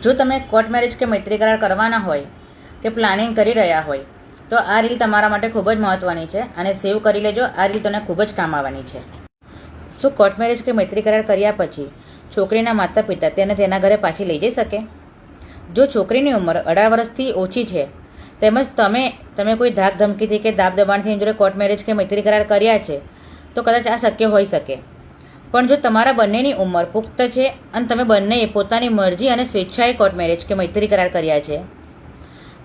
જો તમે court marriage કે મૈત્રી કરાર કરવાના હોય કે પ્લાનિંગ કરી રહ્યા હોય તો આ રીલ તમારા માટે ખૂબ જ મહત્ત્વની છે અને સેવ કરી લેજો. આ રીલ તમને ખૂબ જ કામ આવવાની છે. શું કોર્ટ મેરેજ કે મૈત્રી કરાર કર્યા પછી છોકરીના માતા પિતા તેને તેના ઘરે પાછી લઈ જઈ શકે? જો છોકરીની ઉંમર 18 વર્ષથી ઓછી છે તેમજ તમે કોઈ ધાક ધમકીથી કે દાબ દબાણથી જોડે કોર્ટ મેરેજ કે મૈત્રી કરાર કર્યા છે તો કદાચ આ શક્ય હોઈ શકે. પણ જો તમારા બંનેની ઉંમર પુખ્ત છે અને તમે બંનેએ પોતાની મરજી અને સ્વેચ્છાએ કોર્ટ મેરેજ કે મૈત્રી કરાર કર્યા છે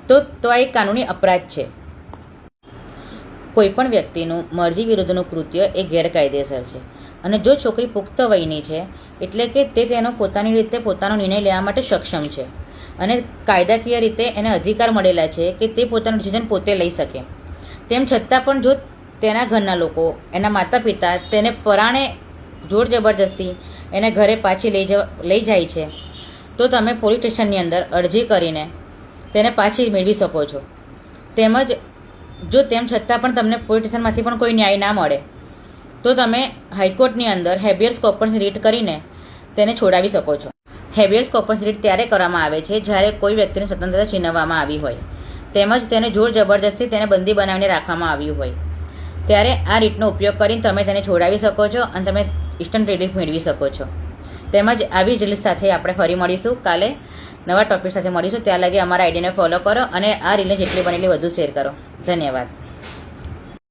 તો આ એક કાનૂની અપરાધ છે. કોઈપણ વ્યક્તિનું મરજી વિરુદ્ધનું કૃત્ય એ ગેરકાયદેસર છે અને જો છોકરી પુખ્ત વયની છે એટલે કે તે તેનો પોતાની રીતે પોતાનો નિર્ણય લેવા માટે સક્ષમ છે અને કાયદાકીય રીતે એને અધિકાર મળેલા છે કે તે પોતાનું ડિસિઝન પોતે લઈ શકે. તેમ છતાં પણ જો તેના ઘરના લોકો એના માતા પિતા તેને પરાણે જોર જબરજસ્તી એને ઘરે પાછી લઈ જાય છે તો તમે પોલીસ સ્ટેશનની અંદર અરજી કરીને તેને પાછી મેળવી શકો છો. તેમજ જો તેમ છતાં પણ તમને પોલીસ સ્ટેશનમાંથી પણ કોઈ ન્યાય ના મળે તો તમે હાઈકોર્ટની અંદર હેબિયસ કોર્પસ રીટ કરીને તેને છોડાવી શકો છો. હેબિયસ કોર્પસ રીટ ત્યારે કરવામાં આવે છે જ્યારે કોઈ વ્યક્તિની સ્વતંત્રતા છીનવવામાં આવી હોય તેમજ તેને જોર જબરજસ્તી તેને બંદી બનાવીને રાખવામાં આવ્યું હોય ત્યારે આ રીતનો ઉપયોગ કરીને તમે તેને છોડાવી શકો છો અને તમે ઇન્સ્ટન્ટ રિલીફ મેળવી શકો છો. તેમજ આવી જ રીલ સાથે આપણે ફરી મળીશું. કાલે નવા ટોપિક સાથે મળીશું. ત્યાં લગી અમારા આઈડીને ફોલો કરો અને આ રીલને જેટલી બનેલી વધુ શેર કરો. ધન્યવાદ.